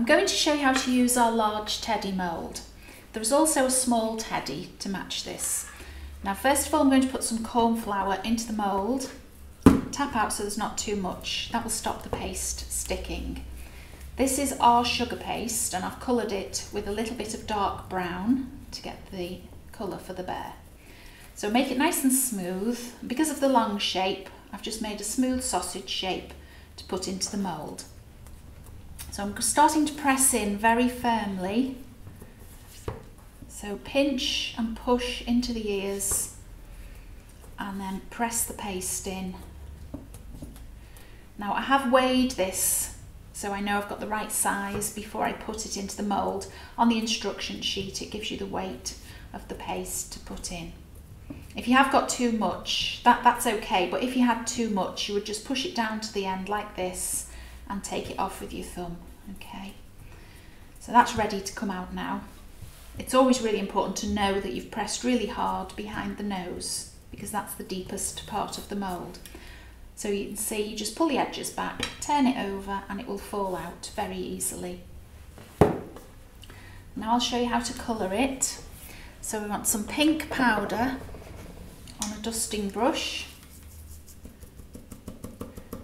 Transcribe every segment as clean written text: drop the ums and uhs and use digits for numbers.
going to show you how to use our large teddy mould. There's also a small teddy to match this. Now first of all I'm going to put some corn flour into the mould. Tap out so there's not too much. That will stop the paste sticking. This is our sugar paste and I've coloured it with a little bit of dark brown to get the colour for the bear. So make it nice and smooth. Because of the long shape, I've just made a smooth sausage shape to put into the mould. So I'm starting to press in very firmly. So pinch and push into the ears and then press the paste in. Now I have weighed this so I know I've got the right size before I put it into the mould. On the instruction sheet it gives you the weight of the paste to put in. If you have got too much, that's okay, but if you had too much you would just push it down to the end like this and take it off with your thumb. Okay, so that's ready to come out now. It's always really important to know that you've pressed really hard behind the nose because that's the deepest part of the mould. So you can see, you just pull the edges back, turn it over and it will fall out very easily. Now I'll show you how to colour it. So we want some pink powder on a dusting brush.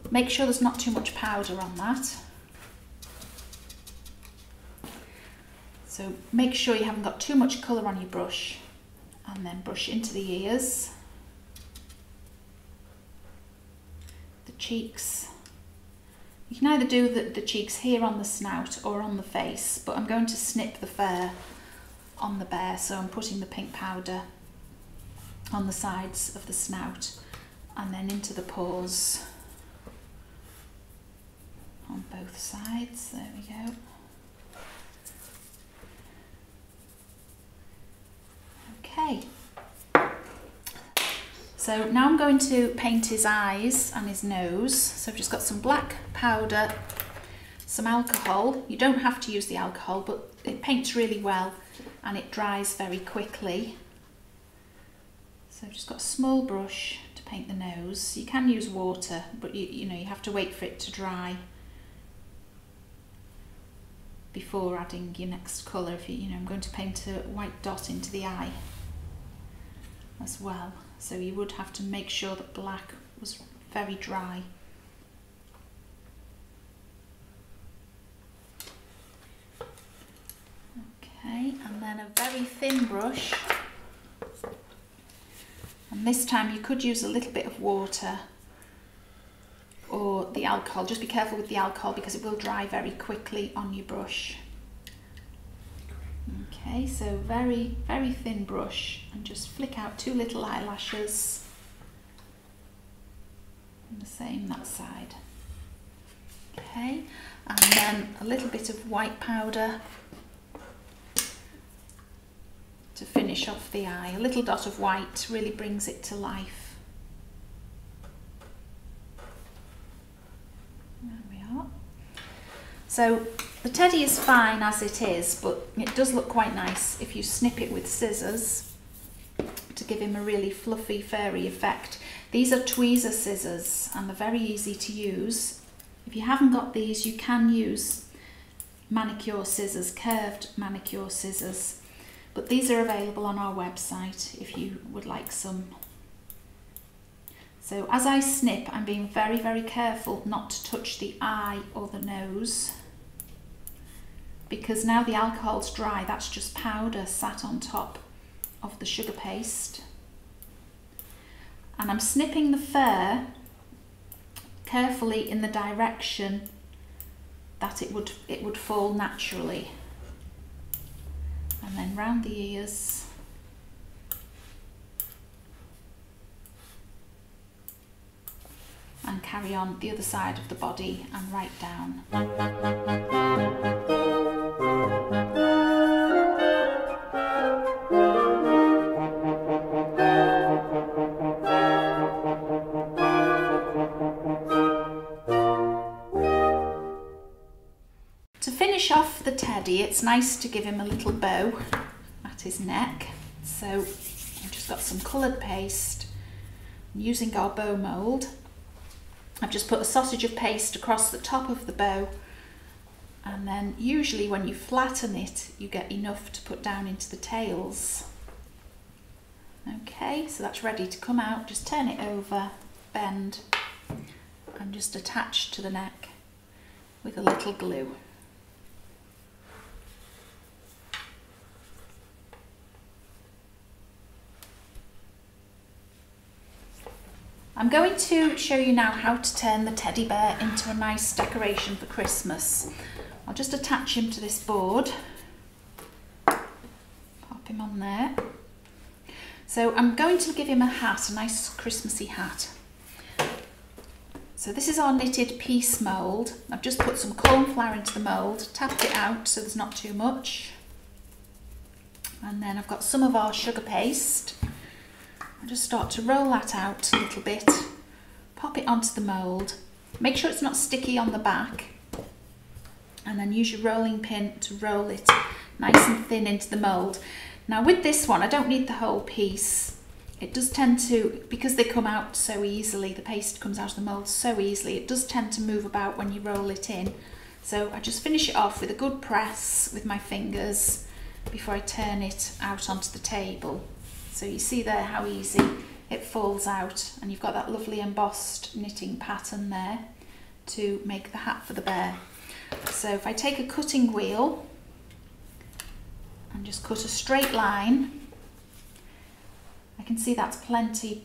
Make sure there's not too much powder on that. So make sure you haven't got too much colour on your brush and then brush into the ears, the cheeks. You can either do the cheeks here on the snout or on the face, but I'm going to snip the fur on the bear, so I'm putting the pink powder on the sides of the snout and then into the paws on both sides. There we go. Okay, so now I'm going to paint his eyes and his nose. So I've just got some black powder, some alcohol. You don't have to use the alcohol, but it paints really well and it dries very quickly. So I've just got a small brush to paint the nose. You can use water, but you know you have to wait for it to dry before adding your next colour. If you know, I'm going to paint a white dot into the eye as well, so you would have to make sure that black was very dry. Okay, and then a very thin brush, and this time you could use a little bit of water or the alcohol. Just be careful with the alcohol because it will dry very quickly on your brush. Okay, so very thin brush and just flick out two little eyelashes and the same that side. Okay, and then a little bit of white powder to finish off the eye. A little dot of white really brings it to life. There we are. So the teddy is fine as it is, but it does look quite nice if you snip it with scissors to give him a really fluffy, furry effect. These are tweezer scissors and they're very easy to use. If you haven't got these, you can use manicure scissors, curved manicure scissors, but these are available on our website if you would like some. So as I snip, I'm being very careful not to touch the eye or the nose, because now the alcohol's dry, that's just powder sat on top of the sugar paste. And I'm snipping the fur carefully in the direction that it would fall naturally. And then round the ears. And carry on the other side of the body and right down. To finish off the teddy, it's nice to give him a little bow at his neck. So I've just got some coloured paste. I'm using our bow mould. I've just put a sausage of paste across the top of the bow And then usually when you flatten it, you get enough to put down into the tails. Okay, so that's ready to come out. Just turn it over, bend, and just attach to the neck with a little glue. I'm going to show you now how to turn the teddy bear into a nice decoration for Christmas. I'll just attach him to this board, pop him on there. So I'm going to give him a hat, a nice Christmassy hat. So this is our knitted piece mould. I've just put some corn flour into the mould, tapped it out so there's not too much. And then I've got some of our sugar paste. I'll just start to roll that out a little bit, pop it onto the mould, make sure it's not sticky on the back, and then use your rolling pin to roll it nice and thin into the mould. Now with this one, I don't need the whole piece. It does tend to, because they come out so easily, the paste comes out of the mould so easily, it does tend to move about when you roll it in. So I just finish it off with a good press with my fingers before I turn it out onto the table. So you see there how easy it falls out, and you've got that lovely embossed knitting pattern there to make the hat for the bear. So if I take a cutting wheel and just cut a straight line, I can see that's plenty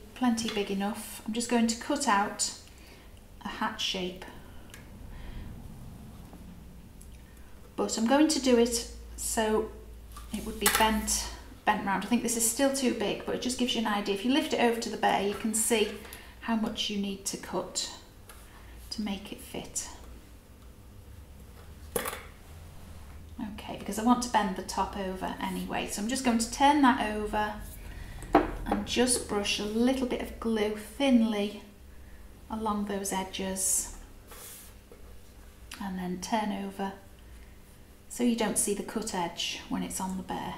big enough. I'm just going to cut out a hat shape, but I'm going to do it so it would be bent round. I think this is still too big, but it just gives you an idea. If you lift it over to the bear, you can see how much you need to cut to make it fit. Okay, because I want to bend the top over anyway, so I'm just going to turn that over and just brush a little bit of glue thinly along those edges, and then turn over so you don't see the cut edge when it's on the bear.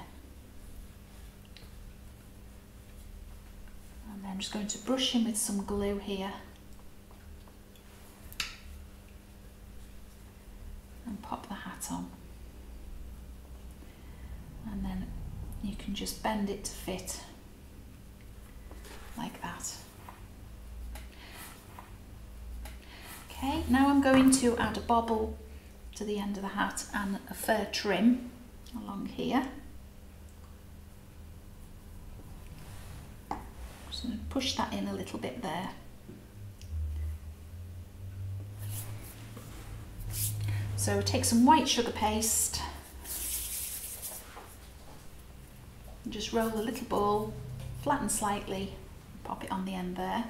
And then I'm just going to brush him with some glue here and pop the hat on. And then you can just bend it to fit like that. Okay, now I'm going to add a bobble to the end of the hat and a fur trim along here. Just going to push that in a little bit there. So take some white sugar paste and just roll a little ball, flatten slightly, pop it on the end there.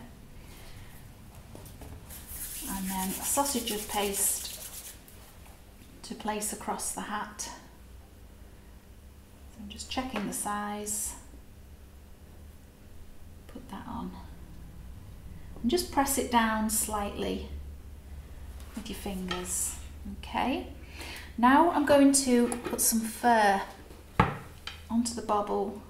And then a sausage of paste to place across the hat. So I'm just checking the size. Put that on. And just press it down slightly with your fingers. Okay. Now I'm going to put some fur onto the bobble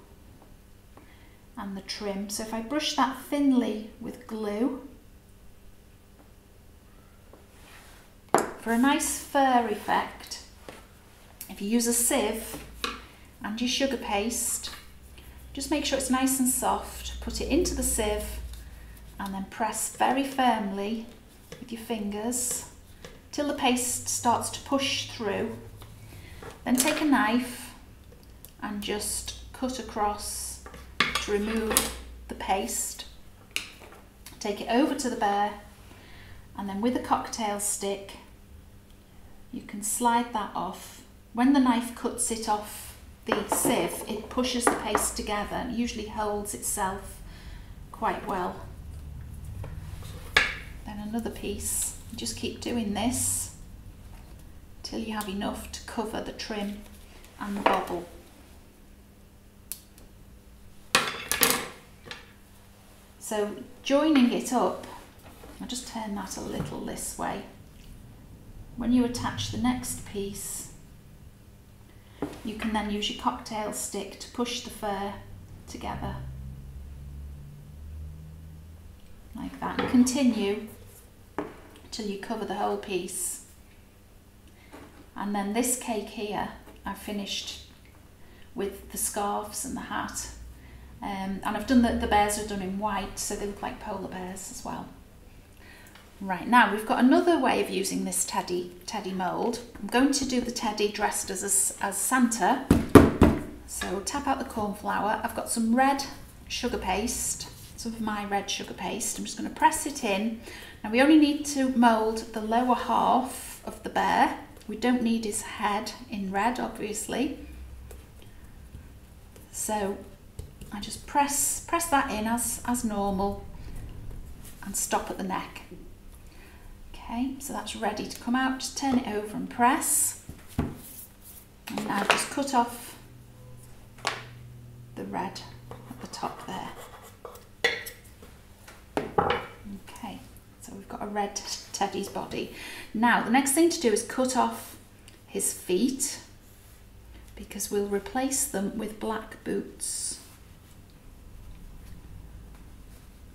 and the trim. So if I brush that thinly with glue, for a nice fur effect, if you use a sieve and your sugar paste, just make sure it's nice and soft, put it into the sieve and then press very firmly with your fingers till the paste starts to push through. Then take a knife and just cut across to remove the paste. Take it over to the bear, and then with a cocktail stick you can slide that off. When the knife cuts it off the sieve, it pushes the paste together and usually holds itself quite well. Then another piece. Just keep doing this till you have enough to cover the trim and the bobble. So joining it up, I'll just turn that a little this way. When you attach the next piece, you can then use your cocktail stick to push the fur together like that, and continue till you cover the whole piece. And then this cake here, I finished with the scarves and the hat. And I've done the bears are done in white, so they look like polar bears as well. Right, now we've got another way of using this teddy mould. I'm going to do the teddy dressed as Santa. So tap out the corn flour. I've got some red sugar paste, some of my red sugar paste. I'm just going to press it in. Now we only need to mould the lower half of the bear. We don't need his head in red, obviously. So I just press that in as normal and stop at the neck. Okay, so that's ready to come out. Just turn it over and press. And now just cut off the red at the top there. Okay, so we've got a red teddy's body. Now the next thing to do is cut off his feet, because we'll replace them with black boots.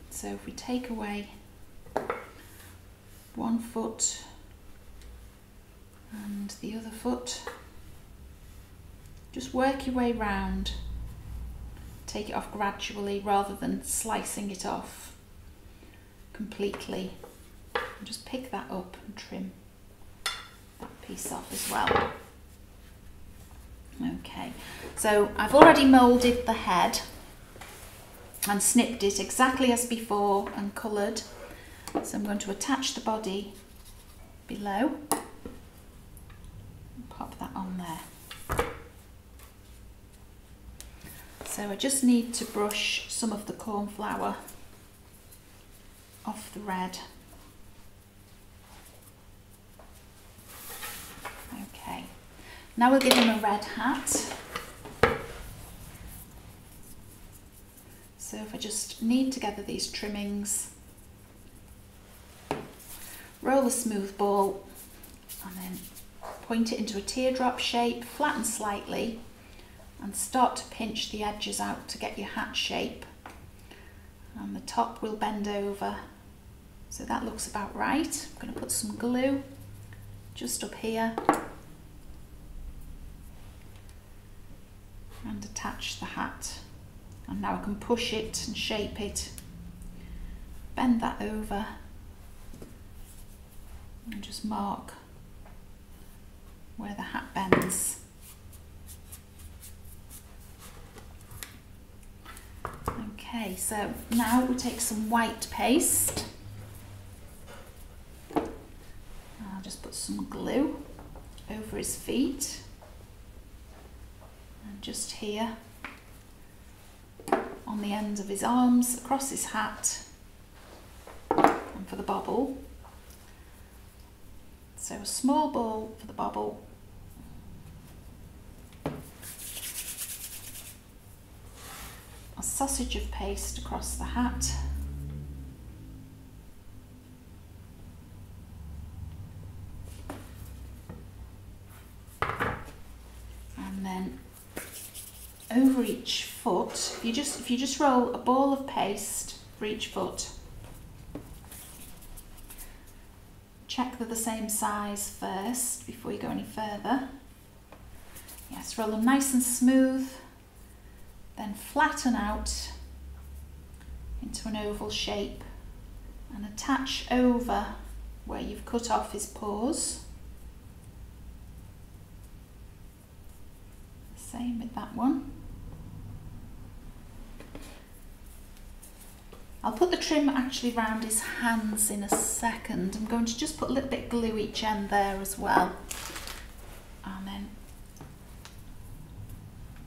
So if we take away one foot and the other foot, just work your way round. Take it off gradually rather than slicing it off completely. And just pick that up and trim that piece off as well. Okay, so I've already moulded the head and snipped it exactly as before and coloured. So I'm going to attach the body below and pop that on there. So I just need to brush some of the corn flour off the red. Okay, now we'll give him a red hat. So if I just knead together these trimmings, roll a smooth ball and then point it into a teardrop shape, flatten slightly and start to pinch the edges out to get your hat shape. And the top will bend over. So that looks about right. I'm going to put some glue just up here and attach the hat. And now I can push it and shape it. Bend that over and just mark where the hat bends. Okay, so now we'll take some white paste. I'll just put some glue over his feet and just here on the ends of his arms, across his hat, and for the bobble. So a small ball for the bobble. A sausage of paste across the hat. And then over each foot, if you just roll a ball of paste for each foot. Check they're the same size first before you go any further. Yes, roll them nice and smooth. Then flatten out into an oval shape and attach over where you've cut off his paws. Same with that one. I'll put the trim actually round his hands in a second. I'm going to just put a little bit of glue each end there as well. And then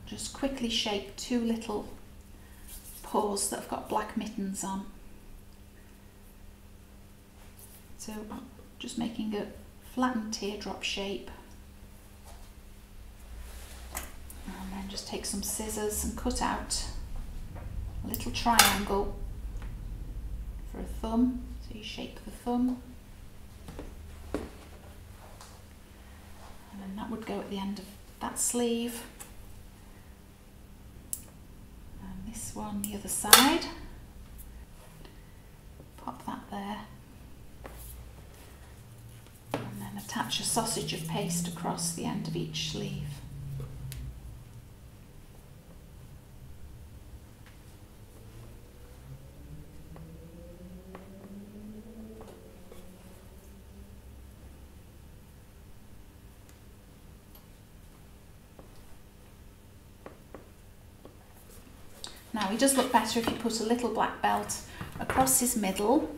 just quickly shape two little paws that have got black mittens on. So I'm just making a flattened teardrop shape. And then just take some scissors and cut out a little triangle for a thumb. So you shape the thumb. And then that would go at the end of that sleeve. And this one the other side. Pop that there. And then attach attach a sausage of paste across the end of each sleeve. Now he does look better if you put a little black belt across his middle.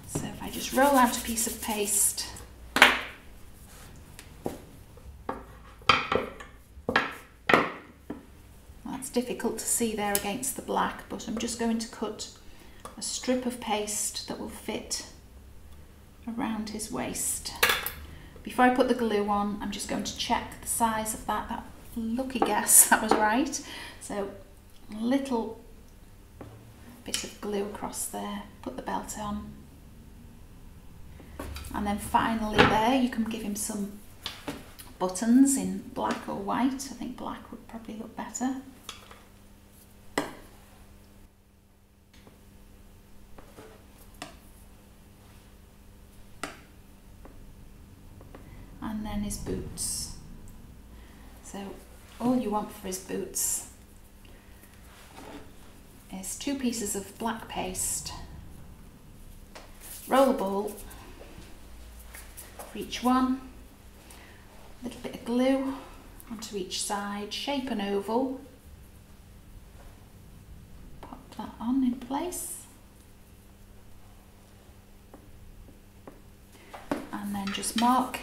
So if I just roll out a piece of paste, that's difficult to see there against the black, but I'm just going to cut a strip of paste that will fit around his waist. Before I put the glue on, I'm just going to check the size of that. Lucky guess, that was right. So a little bit of glue across there, put the belt on, and then finally there you can give him some buttons in black or white. I think black would probably look better. And then his boots. So all you want for his boots is 2 pieces of black paste, roll a ball for each one, a little bit of glue onto each side, shape an oval, pop that on in place, and then just mark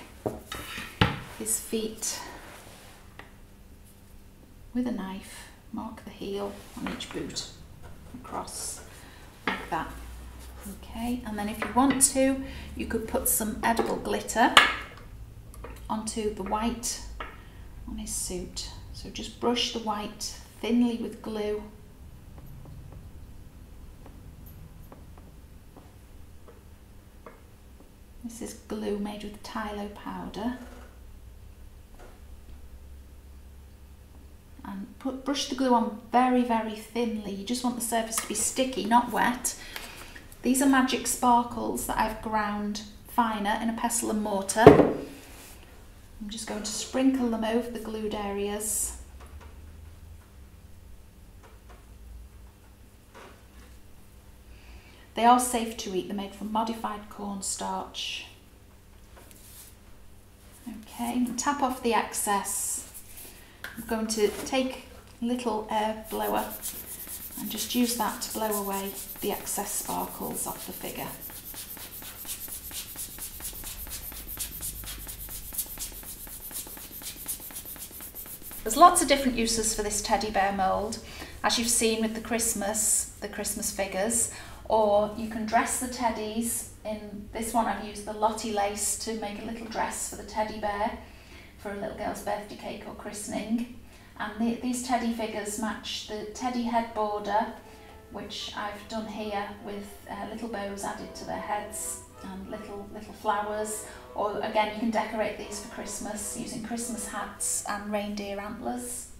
his feet with a knife, mark the heel on each boot across like that. Okay, and then if you want to, you could put some edible glitter onto the white on his suit. So just brush the white thinly with glue. This is glue made with Tylo powder. And brush the glue on very, very thinly. You just want the surface to be sticky, not wet. These are magic sparkles that I've ground finer in a pestle and mortar. I'm just going to sprinkle them over the glued areas. They are safe to eat. They're made from modified cornstarch. Okay, and tap off the excess. I'm going to take a little air blower and just use that to blow away the excess sparkles off the figure. There's lots of different uses for this teddy bear mould, as you've seen with the Christmas figures, or you can dress the teddies. In this one I've used the Lottie lace to make a little dress for the teddy bear for a little girl's birthday cake or christening. And these teddy figures match the teddy head border, which I've done here with little bows added to their heads and little flowers. Or again, you can decorate these for Christmas using Christmas hats and reindeer antlers.